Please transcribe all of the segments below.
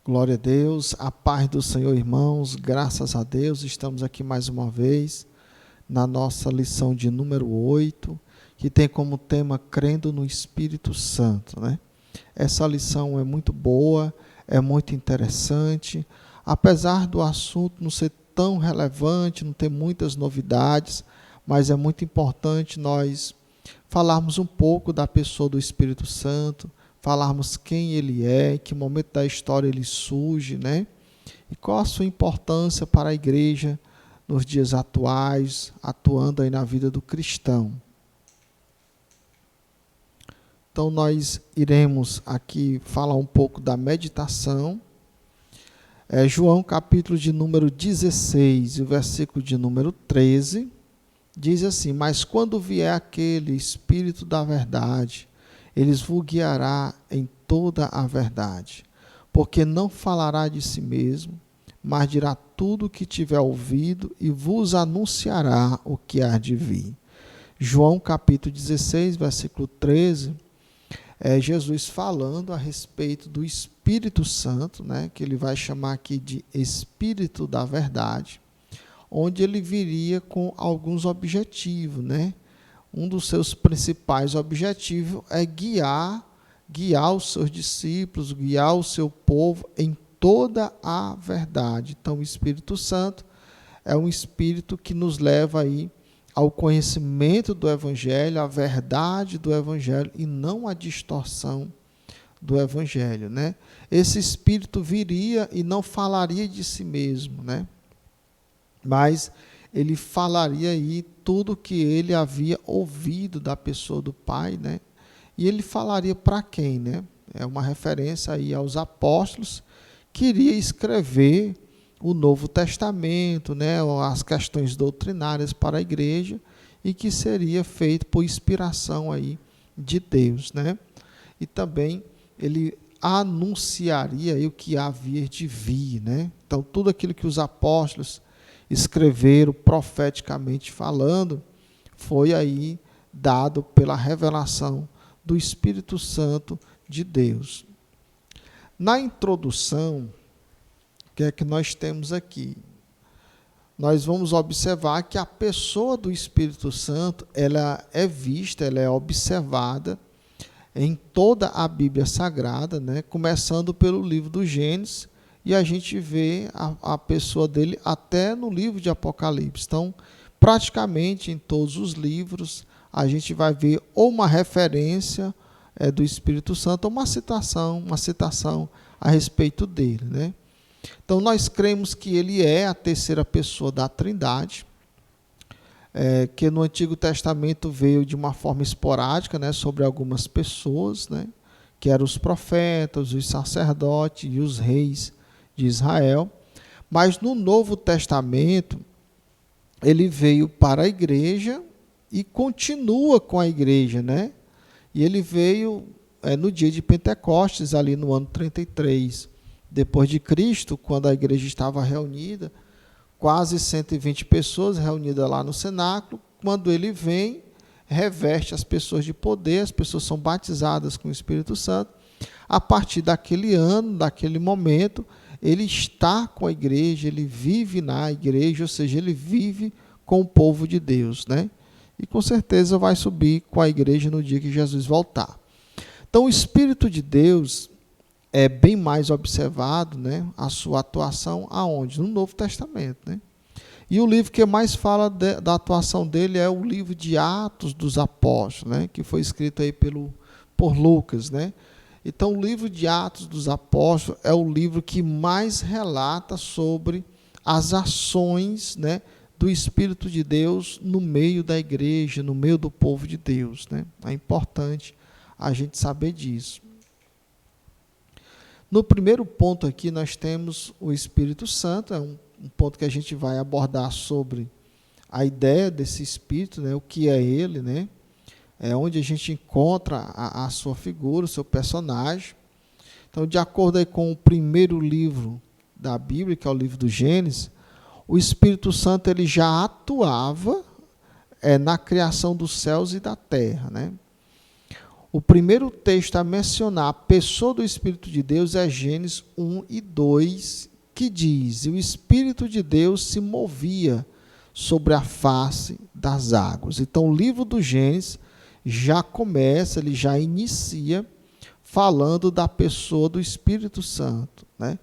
Glória a Deus, a paz do Senhor, irmãos, graças a Deus, estamos aqui mais uma vez na nossa lição de número 8, que tem como tema Crendo no Espírito Santo, né? Essa lição é muito boa, é muito interessante, apesar do assunto não ser tão relevante, não ter muitas novidades, mas é muito importante nós falarmos um pouco da pessoa do Espírito Santo, falarmos quem ele é, em que momento da história ele surge, né? E qual a sua importância para a igreja nos dias atuais, atuando aí na vida do cristão. Então nós iremos aqui falar um pouco da meditação. João capítulo de número 16, e o versículo de número 13, diz assim: mas quando vier aquele Espírito da verdade, ele vos guiará em toda a verdade, porque não falará de si mesmo, mas dirá tudo o que tiver ouvido e vos anunciará o que há de vir. João capítulo 16, versículo 13, é Jesus falando a respeito do Espírito Santo, né, que ele vai chamar aqui de Espírito da verdade, onde ele viria com alguns objetivos, né? Um dos seus principais objetivos é guiar os seus discípulos, guiar o seu povo em toda a verdade. Então, o Espírito Santo é um Espírito que nos leva aí ao conhecimento do Evangelho, à verdade do Evangelho e não à distorção do Evangelho, né? Esse Espírito viria e não falaria de si mesmo, né? Mas ele falaria aí tudo o que ele havia ouvido da pessoa do Pai, né? E ele falaria para quem, né? É uma referência aí aos apóstolos que iria escrever o Novo Testamento, né? As questões doutrinárias para a igreja e que seria feito por inspiração aí de Deus, né? E também ele anunciaria aí o que havia de vir, né? Então tudo aquilo que os apóstolos escreveram profeticamente falando, foi aí dado pela revelação do Espírito Santo de Deus. Na introdução, o que é que nós temos aqui? Nós vamos observar que a pessoa do Espírito Santo, ela é vista, ela é observada em toda a Bíblia Sagrada, né? Começando pelo livro do Gênesis, e a gente vê a pessoa dele até no livro de Apocalipse. Então, praticamente em todos os livros, a gente vai ver ou uma referência do Espírito Santo, ou uma citação a respeito dele, né? Então, nós cremos que ele é a terceira pessoa da Trindade, que no Antigo Testamento veio de uma forma esporádica, né, sobre algumas pessoas, né, que eram os profetas, os sacerdotes e os reis de Israel, mas no Novo Testamento ele veio para a igreja e continua com a igreja, né? E ele veio no dia de Pentecostes, ali no ano 33 depois de Cristo, quando a igreja estava reunida, quase 120 pessoas reunidas lá no cenáculo. Quando ele vem, reveste as pessoas de poder, as pessoas são batizadas com o Espírito Santo. A partir daquele ano, daquele momento, ele está com a igreja, ele vive na igreja, ou seja, ele vive com o povo de Deus, né? E com certeza vai subir com a igreja no dia que Jesus voltar. Então, o Espírito de Deus é bem mais observado, né? A sua atuação aonde? No Novo Testamento, né? E o livro que mais fala da atuação dele é o livro de Atos dos Apóstolos, né? Que foi escrito aí por Lucas, né? Então, o livro de Atos dos Apóstolos é o livro que mais relata sobre as ações, né, do Espírito de Deus no meio da igreja, no meio do povo de Deus, né? É importante a gente saber disso. No primeiro ponto aqui, nós temos o Espírito Santo, é um ponto que a gente vai abordar sobre a ideia desse Espírito, né, o que é ele, né? É onde a gente encontra a sua figura, o seu personagem. Então, de acordo aí com o primeiro livro da Bíblia, que é o livro do Gênesis, o Espírito Santo ele já atuava na criação dos céus e da terra, né? O primeiro texto a mencionar a pessoa do Espírito de Deus é Gênesis 1 e 2, que diz: e o Espírito de Deus se movia sobre a face das águas. Então, o livro do Gênesis já começa, ele já inicia falando da pessoa do Espírito Santo, né?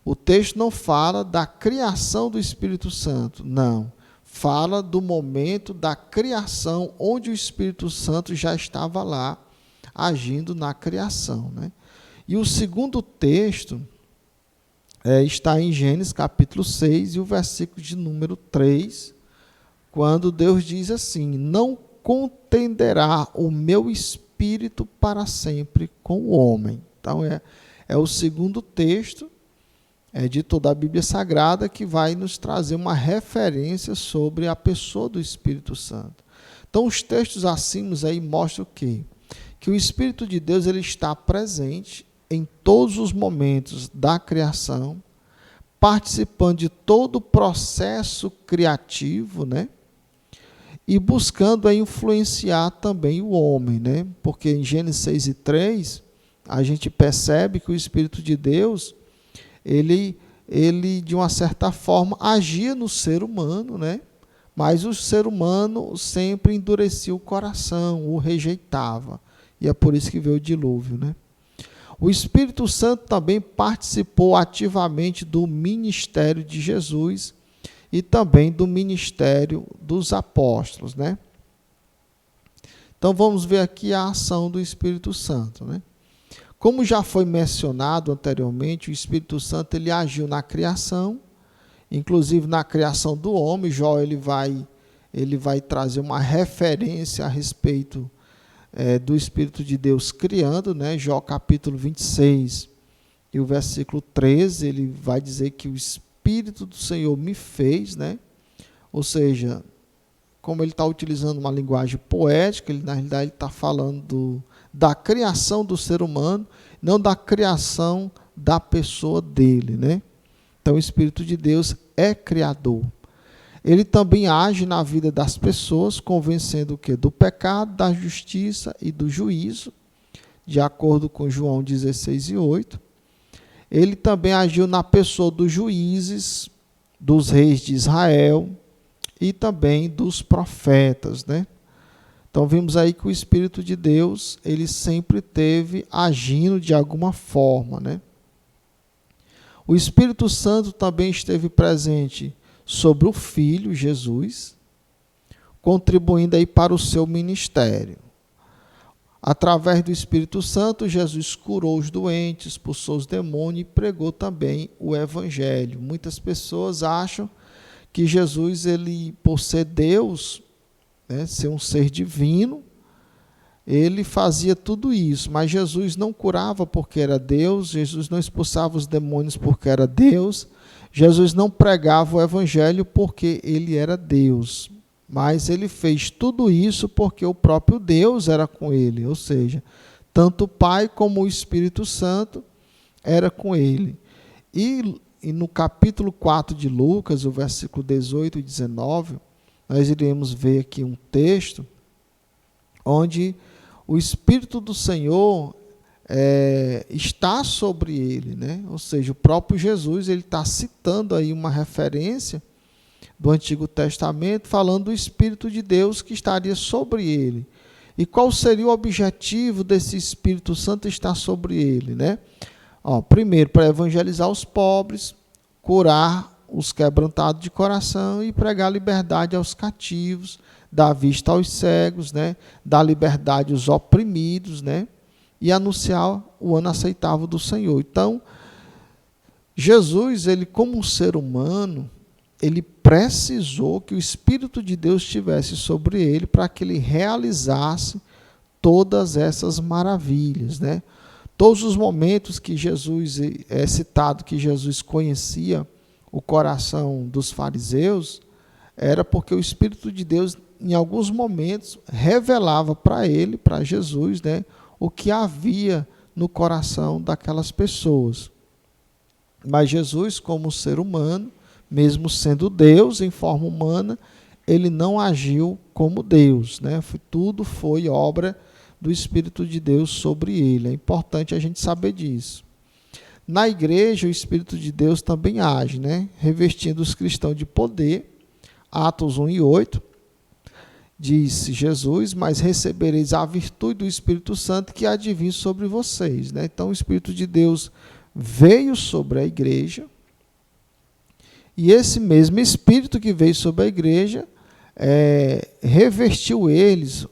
O texto não fala da criação do Espírito Santo, não. Fala do momento da criação, onde o Espírito Santo já estava lá, agindo na criação, né? E o segundo texto está em Gênesis capítulo 6 e o versículo de número 3, quando Deus diz assim: não contenderá o meu espírito para sempre com o homem. Então é o segundo texto de toda a Bíblia Sagrada que vai nos trazer uma referência sobre a pessoa do Espírito Santo. Então os textos acima aí mostram o quê? Que o Espírito de Deus ele está presente em todos os momentos da criação, participando de todo o processo criativo, né? E buscando influenciar também o homem, né? Porque em Gênesis 6 e 3, a gente percebe que o Espírito de Deus, ele de uma certa forma agia no ser humano, né? Mas o ser humano sempre endurecia o coração, o rejeitava. E é por isso que veio o dilúvio, né? O Espírito Santo também participou ativamente do ministério de Jesus e também do ministério dos apóstolos, né? Então vamos ver aqui a ação do Espírito Santo, né? Como já foi mencionado anteriormente, o Espírito Santo ele agiu na criação, inclusive na criação do homem. Jó ele vai trazer uma referência a respeito do Espírito de Deus criando, né? Jó capítulo 26 e o versículo 13, ele vai dizer que o Espírito do Senhor me fez, né? Ou seja, como ele está utilizando uma linguagem poética, ele, na realidade ele está falando da criação do ser humano, não da criação da pessoa dele, né? Então o Espírito de Deus é criador. Ele também age na vida das pessoas, convencendo o quê? Do pecado, da justiça e do juízo, de acordo com João 16 e 8. Ele também agiu na pessoa dos juízes, dos reis de Israel e também dos profetas, né? Então vimos aí que o Espírito de Deus, ele sempre teve agindo de alguma forma, né? O Espírito Santo também esteve presente sobre o Filho, Jesus, contribuindo aí para o seu ministério. Através do Espírito Santo, Jesus curou os doentes, expulsou os demônios e pregou também o Evangelho. Muitas pessoas acham que Jesus, ele, por ser Deus, né, ser um ser divino, ele fazia tudo isso, mas Jesus não curava porque era Deus, Jesus não expulsava os demônios porque era Deus, Jesus não pregava o Evangelho porque ele era Deus, mas ele fez tudo isso porque o próprio Deus era com ele, ou seja, tanto o Pai como o Espírito Santo era com ele. E no capítulo 4 de Lucas, o versículo 18 e 19, nós iremos ver aqui um texto onde o Espírito do Senhor está sobre ele, né? Ou seja, o próprio Jesus ele está citando aí uma referência do Antigo Testamento, falando do Espírito de Deus que estaria sobre ele. E qual seria o objetivo desse Espírito Santo estar sobre ele, né? Primeiro, para evangelizar os pobres, curar os quebrantados de coração e pregar liberdade aos cativos, dar vista aos cegos, né? Dar liberdade aos oprimidos, né? E anunciar o ano aceitável do Senhor. Então, Jesus, ele como um ser humano, ele precisou que o Espírito de Deus estivesse sobre ele para que ele realizasse todas essas maravilhas, né? Todos os momentos que Jesus, é citado que Jesus conhecia o coração dos fariseus, era porque o Espírito de Deus, em alguns momentos, revelava para ele, para Jesus, né, o que havia no coração daquelas pessoas. Mas Jesus, como ser humano, mesmo sendo Deus em forma humana, ele não agiu como Deus, né? Tudo foi obra do Espírito de Deus sobre ele. É importante a gente saber disso. Na igreja, o Espírito de Deus também age, né? Revestindo os cristãos de poder. Atos 1:8, disse Jesus, mas recebereis a virtude do Espírito Santo que há de vir sobre vocês, né? Então, o Espírito de Deus veio sobre a igreja, e esse mesmo Espírito que veio sobre a igreja revestiu eles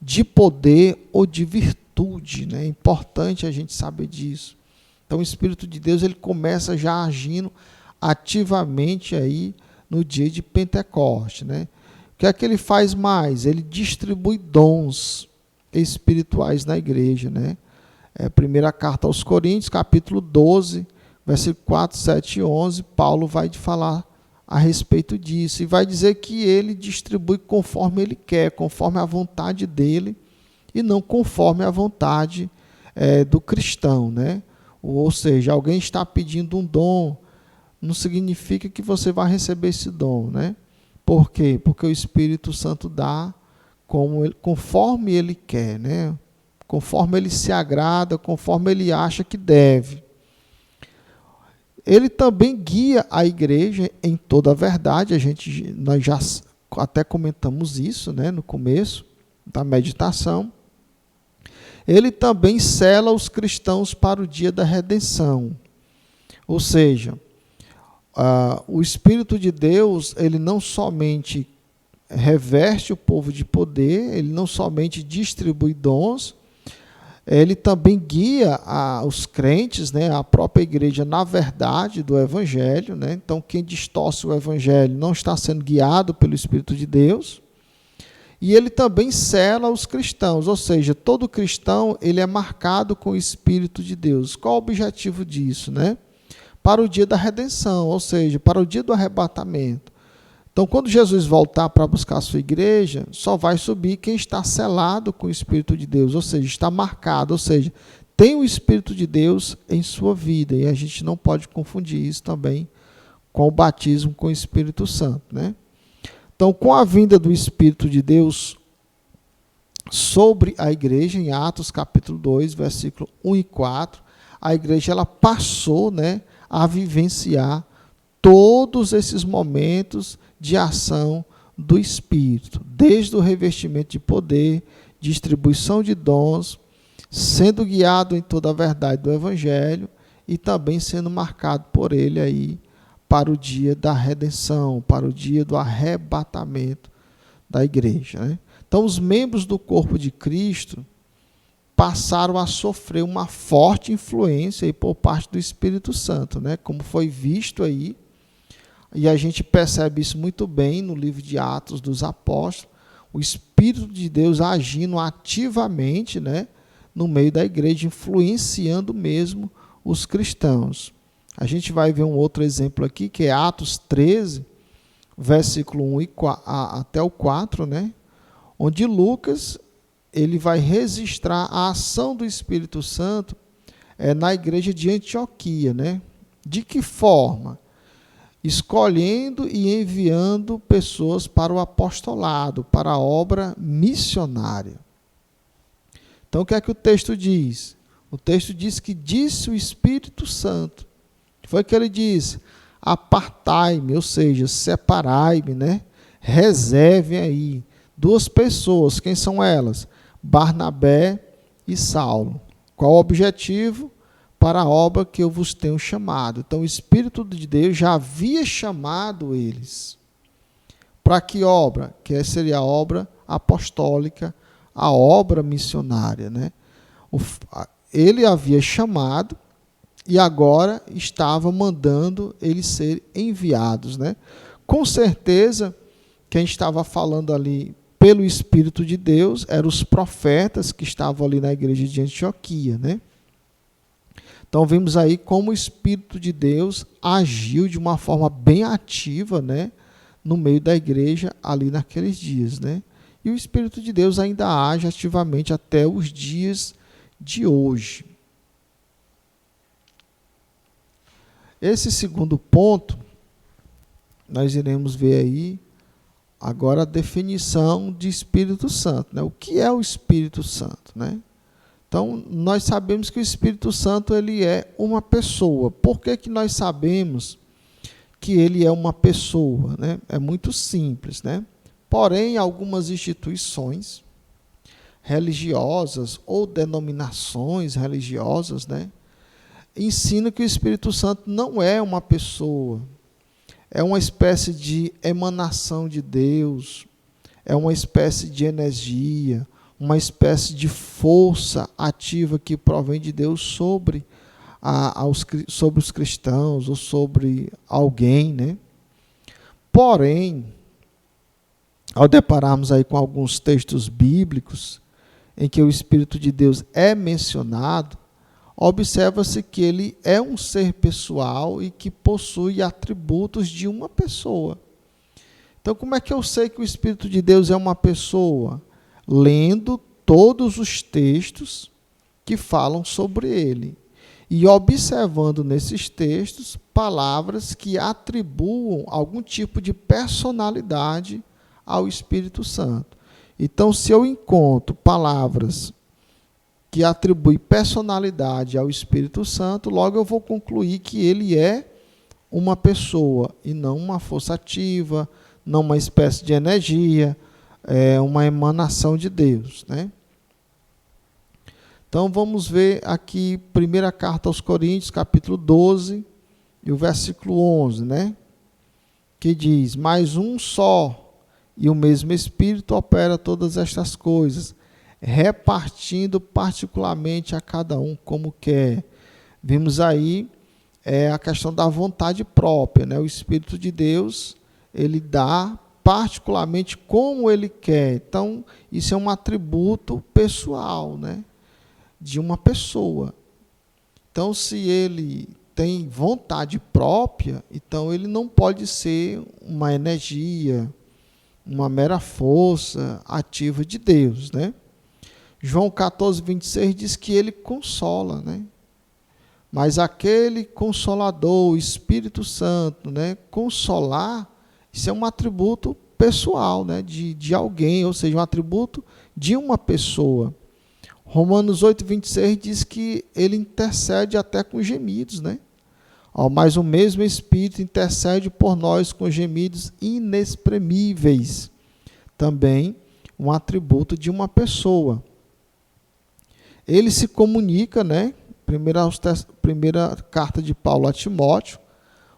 de poder ou de virtude, né? É importante a gente saber disso. Então, o Espírito de Deus ele começa já agindo ativamente aí no dia de Pentecoste, né? O que é que ele faz mais? Ele distribui dons espirituais na igreja, né? Primeira carta aos Coríntios, capítulo 12, versículo 4, 7 e 11, Paulo vai falar a respeito disso e vai dizer que ele distribui conforme ele quer, conforme a vontade dele e não conforme a vontade do cristão, né? Ou seja, alguém está pedindo um dom, não significa que você vai receber esse dom, né? Por quê? Porque o Espírito Santo dá conforme ele quer, né? Conforme ele se agrada, conforme ele acha que deve. Ele também guia a igreja em toda a verdade. Nós já até comentamos isso, né, no começo da meditação. Ele também sela os cristãos para o dia da redenção. Ou seja, o Espírito de Deus, ele não somente reveste o povo de poder, ele não somente distribui dons, ele também guia os crentes, né, a própria igreja na verdade do Evangelho, né? Então, quem distorce o Evangelho não está sendo guiado pelo Espírito de Deus. E ele também sela os cristãos, ou seja, todo cristão ele é marcado com o Espírito de Deus. Qual o objetivo disso, né? Para o dia da redenção, ou seja, para o dia do arrebatamento. Então, quando Jesus voltar para buscar a sua igreja, só vai subir quem está selado com o Espírito de Deus, ou seja, está marcado, ou seja, tem o Espírito de Deus em sua vida, e a gente não pode confundir isso também com o batismo com o Espírito Santo, né? Então, com a vinda do Espírito de Deus sobre a igreja, em Atos capítulo 2, versículo 1 e 4, a igreja ela passou, né, a vivenciar todos esses momentos de ação do Espírito, desde o revestimento de poder, distribuição de dons, sendo guiado em toda a verdade do Evangelho e também sendo marcado por ele aí para o dia da redenção, para o dia do arrebatamento da igreja, né? Então, os membros do corpo de Cristo passaram a sofrer uma forte influência aí por parte do Espírito Santo, né? Como foi visto aí, e a gente percebe isso muito bem no livro de Atos dos Apóstolos, o Espírito de Deus agindo ativamente, né, no meio da igreja, influenciando mesmo os cristãos. A gente vai ver um outro exemplo aqui, que é Atos 13, versículo 1 até o 4, né? Onde Lucas ele vai registrar a ação do Espírito Santo na igreja de Antioquia, né? De que forma? Escolhendo e enviando pessoas para o apostolado, para a obra missionária. Então, o que é que o texto diz? O texto diz que disse o Espírito Santo. Foi que ele disse: apartai-me, ou seja, separai-me, né? Reservem aí 2 pessoas. Quem são elas? Barnabé e Saulo. Qual o objetivo? Para a obra que eu vos tenho chamado. Então, o Espírito de Deus já havia chamado eles. Para que obra? Que seria a obra apostólica, a obra missionária, né? Ele havia chamado e agora estava mandando eles serem enviados, né? Com certeza, quem estava falando ali pelo Espírito de Deus eram os profetas que estavam ali na igreja de Antioquia, né? Então, vimos aí como o Espírito de Deus agiu de uma forma bem ativa, né, no meio da igreja ali naqueles dias, né? E o Espírito de Deus ainda age ativamente até os dias de hoje. Esse segundo ponto, nós iremos ver aí Agora a definição de Espírito Santo, né? O que é o Espírito Santo, né? Então, nós sabemos que o Espírito Santo ele é uma pessoa. Por que que nós sabemos que ele é uma pessoa, né? É muito simples, né? Porém, algumas instituições religiosas ou denominações religiosas, né, ensinam que o Espírito Santo não é uma pessoa, é uma espécie de emanação de Deus, é uma espécie de energia, uma espécie de força ativa que provém de Deus sobre os cristãos ou sobre alguém, né? Porém, ao depararmos aí com alguns textos bíblicos em que o Espírito de Deus é mencionado, observa-se que ele é um ser pessoal e que possui atributos de uma pessoa. Então, como é que eu sei que o Espírito de Deus é uma pessoa? Lendo todos os textos que falam sobre ele e observando nesses textos palavras que atribuam algum tipo de personalidade ao Espírito Santo. Então, se eu encontro palavras que atribuem personalidade ao Espírito Santo, logo eu vou concluir que ele é uma pessoa e não uma força ativa, não uma espécie de energia, uma emanação de Deus, né? Então vamos ver aqui, primeira carta aos Coríntios, capítulo 12, e o versículo 11, né? Que diz: mas um só e o mesmo Espírito opera todas estas coisas, repartindo particularmente a cada um como quer. Vimos aí a questão da vontade própria, né? O Espírito de Deus, ele dá particularmente como ele quer. Então, isso é um atributo pessoal, né? De uma pessoa. Então, se ele tem vontade própria, então ele não pode ser uma energia, uma mera força ativa de Deus, né? João 14, 26 diz que ele consola, né? Mas aquele Consolador, o Espírito Santo, né? Consolar, isso é um atributo pessoal, né? De alguém, ou seja, um atributo de uma pessoa. Romanos 8, 26 diz que ele intercede até com gemidos, né? Mas o mesmo Espírito intercede por nós com gemidos inexprimíveis. Também um atributo de uma pessoa. Ele se comunica, né? Primeira carta de Paulo a Timóteo,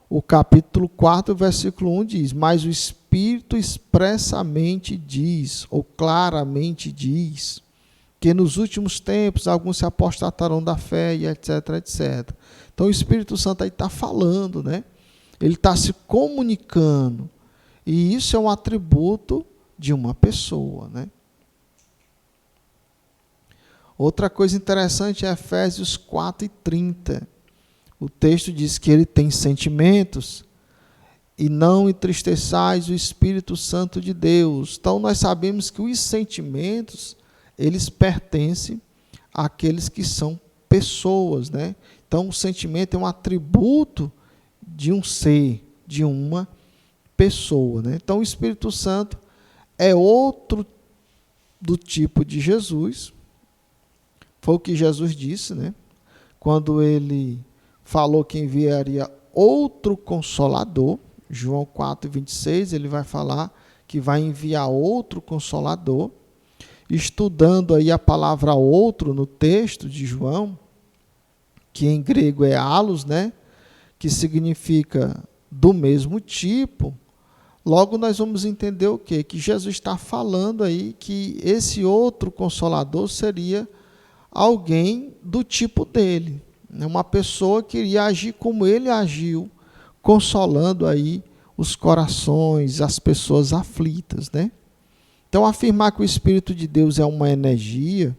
o capítulo 4, versículo 1 diz: mas o Espírito expressamente diz, ou claramente diz, que nos últimos tempos alguns se apostatarão da fé, e etc, etc. Então o Espírito Santo aí está falando, né? Ele está se comunicando. E isso é um atributo de uma pessoa, né? Outra coisa interessante é Efésios 4:30. O texto diz que ele tem sentimentos e não entristeçais o Espírito Santo de Deus. Então nós sabemos que os sentimentos, eles pertencem àqueles que são pessoas, né? Então o sentimento é um atributo de um ser, de uma pessoa, né? Então o Espírito Santo é outro do tipo de Jesus. Foi o que Jesus disse, né? Quando ele falou que enviaria outro Consolador, João 4, 26, ele vai falar que vai enviar outro Consolador. Estudando aí a palavra outro no texto de João, que em grego é allos, né? Que significa do mesmo tipo, logo nós vamos entender o quê? Que Jesus está falando aí que esse outro Consolador seria alguém do tipo dele, né? Uma pessoa que iria agir como ele agiu, consolando aí os corações, as pessoas aflitas, né? Então, afirmar que o Espírito de Deus é uma energia,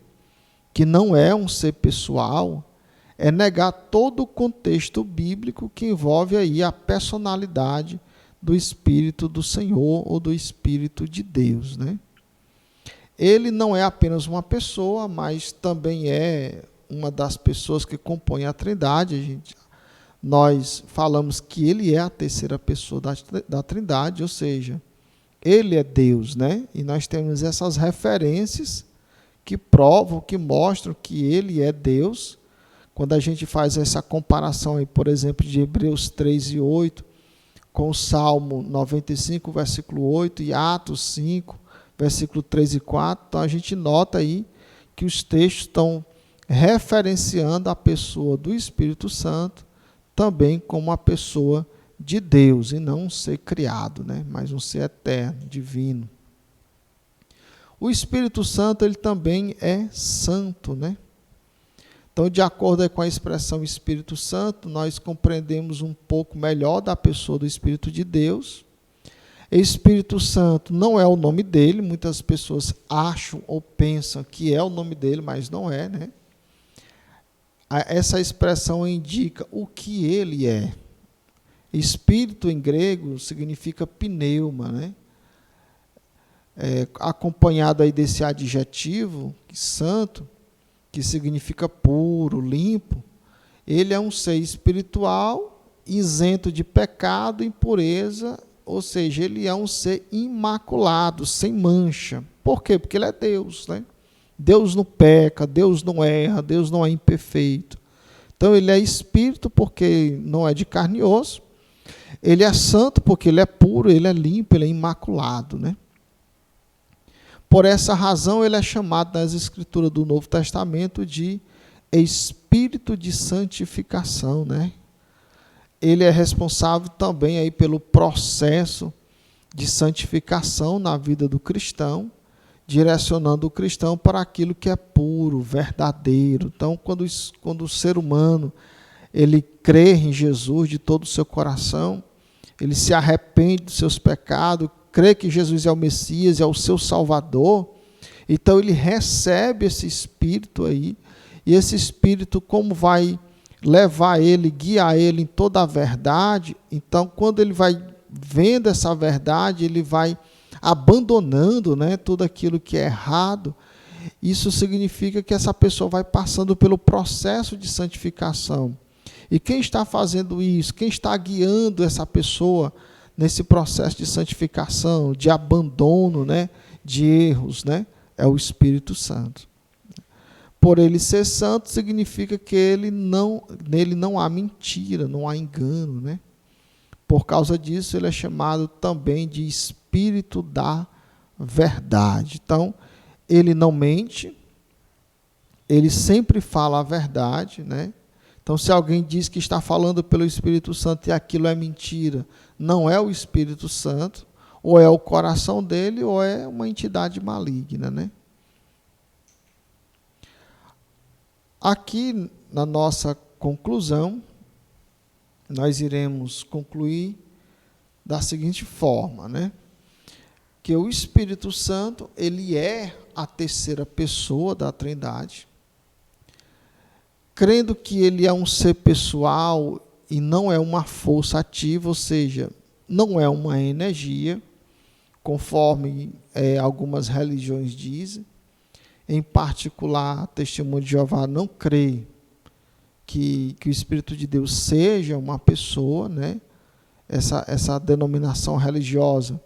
que não é um ser pessoal, é negar todo o contexto bíblico que envolve aí a personalidade do Espírito do Senhor ou do Espírito de Deus, né? Ele não é apenas uma pessoa, mas também é uma das pessoas que compõem a Trindade. Nós falamos que ele é a terceira pessoa da Trindade, ou seja, Ele é Deus, né? E nós temos essas referências que provam, que mostram que ele é Deus. Quando a gente faz essa comparação aí, por exemplo, de Hebreus 3 e 8, com o Salmo 95, versículo 8, e Atos 5, versículo 3 e 4, então a gente nota aí que os textos estão referenciando a pessoa do Espírito Santo também como uma pessoa de Deus, e não um ser criado, né? Mas um ser eterno, divino. O Espírito Santo, ele também é santo, né? Então, de acordo com a expressão Espírito Santo, nós compreendemos um pouco melhor da pessoa do Espírito de Deus. Espírito Santo não é o nome dele, muitas pessoas acham ou pensam que é o nome dele, mas não é, né? Essa expressão indica o que ele é. Espírito em grego significa pneuma, né? Acompanhado aí desse adjetivo, santo, que significa puro, limpo. Ele é um ser espiritual, isento de pecado, impureza, ou seja, ele é um ser imaculado, sem mancha. Por quê? Porque ele é Deus, né? Deus não peca, Deus não erra, Deus não é imperfeito. Então, ele é espírito porque não é de carne e osso. Ele é santo porque ele é puro, ele é limpo, ele é imaculado, né? Por essa razão, ele é chamado nas Escrituras do Novo Testamento de Espírito de Santificação, né? Ele é responsável também aí pelo processo de santificação na vida do cristão, direcionando o cristão para aquilo que é puro, verdadeiro. Então, quando o ser humano ele crê em Jesus de todo o seu coração, ele se arrepende dos seus pecados, crê que Jesus é o Messias, é o seu Salvador, então ele recebe esse Espírito aí, e esse Espírito, como vai levar ele, guiar ele em toda a verdade, então quando ele vai vendo essa verdade, ele vai abandonando, né, tudo aquilo que é errado. Isso significa que essa pessoa vai passando pelo processo de santificação. E quem está fazendo isso, quem está guiando essa pessoa nesse processo de santificação, de abandono, né, de erros, né, é o Espírito Santo. Por ele ser santo, significa que nele não há mentira, não há engano, né? Por causa disso, ele é chamado também de Espírito da verdade. Então, ele não mente, ele sempre fala a verdade, né? Então, se alguém diz que está falando pelo Espírito Santo e aquilo é mentira, não é o Espírito Santo, ou é o coração dele, ou é uma entidade maligna, né? Aqui, na nossa conclusão, nós iremos concluir da seguinte forma, né? Que o Espírito Santo, ele é a terceira pessoa da Trindade, crendo que ele é um ser pessoal e não é uma força ativa, ou seja, não é uma energia, conforme algumas religiões dizem. Em particular, a Testemunho de Jeová não crê que o Espírito de Deus seja uma pessoa, né? Essa denominação religiosa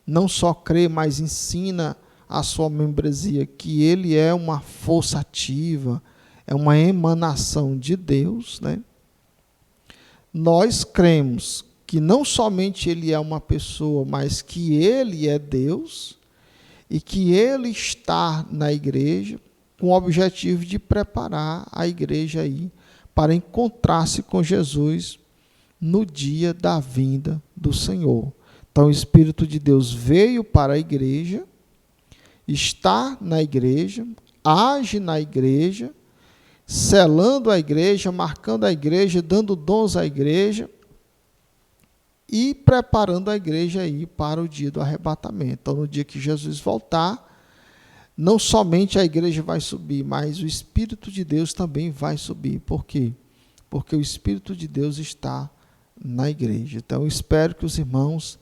não só crê, mas ensina a sua membresia que ele é uma força ativa, é uma emanação de Deus, né? Nós cremos que não somente ele é uma pessoa, mas que ele é Deus e que ele está na igreja com o objetivo de preparar a igreja aí para encontrar-se com Jesus no dia da vinda do Senhor. Então, o Espírito de Deus veio para a igreja, está na igreja, age na igreja, selando a igreja, marcando a igreja, dando dons à igreja e preparando a igreja aí para o dia do arrebatamento. Então, no dia que Jesus voltar, não somente a igreja vai subir, mas o Espírito de Deus também vai subir. Por quê? Porque o Espírito de Deus está na igreja. Então, eu espero que os irmãos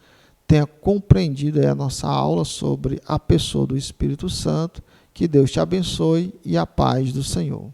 tenham compreendido a nossa aula sobre a pessoa do Espírito Santo. Que Deus te abençoe e a paz do Senhor.